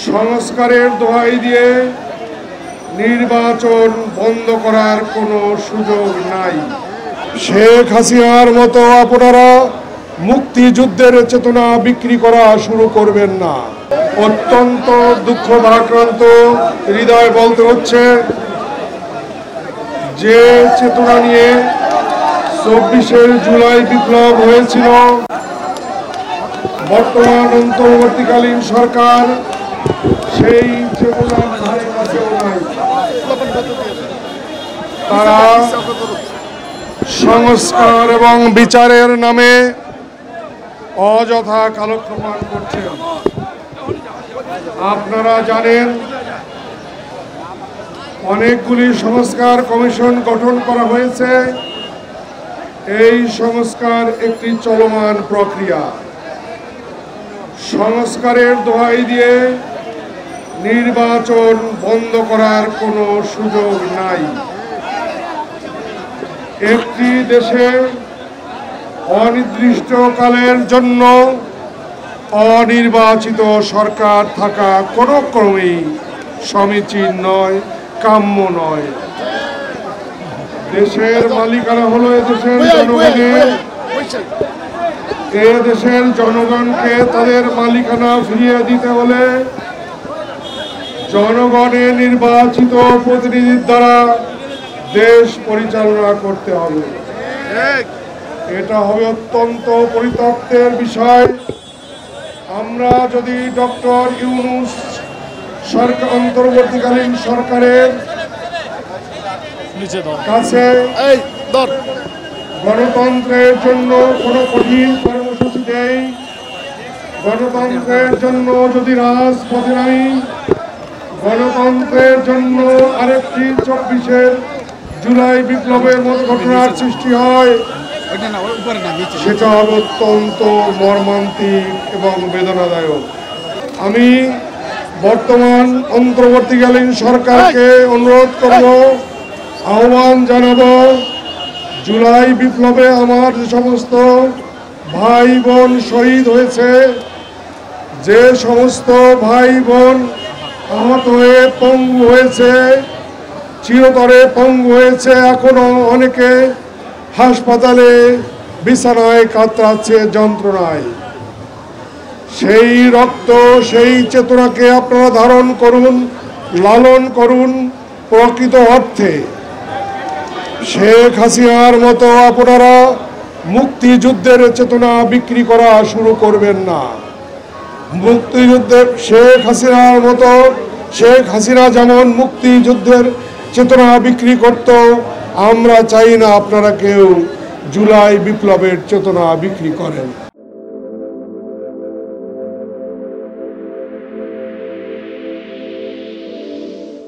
সংস্কারের দোহাই দিয়ে নির্বাচন বন্ধ করার কোনো সুযোগ নাই। শেখ হাসিনার মতো আপনারা মুক্তিযুদ্ধের চেতনা বিক্রি করা শুরু করবেন না। অত্যন্ত দুঃখ ভারাক্রান্ত হৃদয় বলতে হচ্ছে, যে চেতনা নিয়ে 24শে জুলাই বিপ্লব হয়েছিল, বর্তমান অন্তর্বর্তীকালীন সরকার সেই চেতনার ধারে কাছেও নাই। তারা সংস্কার এবং বিচারের নামে অযথা কালক্ষেপণ করছেন। আপনারা জানেন, অনেকগুলি সংস্কার কমিশন গঠন করা হয়েছে। এই সংস্কার একটি চলমান প্রক্রিয়া। সংস্কারের দোহাই দিয়ে নির্বাচন বন্ধ করার কোনো সুযোগ নাই। একটি দেশে অনির্দিষ্টকালের জন্য অনির্বাচিত সরকার থাকা কোনো ক্রমেই সমীচীন নয়, কাম্য নয়। দেশের মালিকানা হলো এদেশের জনগণের। দেশের জনগণকে তাদের মালিকানা ফিরিয়ে দিতে হলে জনগণের নির্বাচিত প্রতিনিধির দ্বারা দেশ পরিচালনা করতে হবে। এটা হবে অত্যন্ত পরিতপ্তের বিষয়। আমরা যদি ডক্টর ইউনূস সরকার অন্তর্বর্তীকালীন সরকারের কাছে গণতন্ত্রের জন্য কোনো কঠিন কর্মসূচি দেই, গণতন্ত্রের জন্য যদি রাজপথে নামি, গণতন্ত্রের জন্য আরেকটি 24শে জুলাই বিপ্লবের মতো ঘটনার সৃষ্টি হয়, সেটা হবে অত্যন্ত মর্মান্তিক এবং বেদনাদায়ক। আমি বর্তমান অন্তর্বর্তীকালীন সরকারকে অনুরোধ করব, আহ্বান জানাব, জুলাই বিপ্লবে আমার যে সমস্ত ভাই বোন শহীদ হয়েছে, যে সমস্ত ভাই বোন আহত হয়ে পঙ্গু হয়েছে, চিরতরে পঙ্গু হয়েছে, এখনো অনেকে হাসপাতালে বিছানায় কাতরাচ্ছে যন্ত্রণায়, সেই রক্ত, সেই চেতনাকে আপনারা ধারণ করুন, লালন করুন। প্রকৃত অর্থে শেখ হাসিনার মতো আপনারা মুক্তিযুদ্ধের চেতনা বিক্রি করা শুরু করবেন না। মুক্তিযুদ্ধের শেখ হাসিনা যেমন মুক্তিযুদ্ধের চেতনা বিক্রি করত, আমরা চাই না আপনারা কেউ জুলাই বিপ্লবের চেতনা বিক্রি করেন।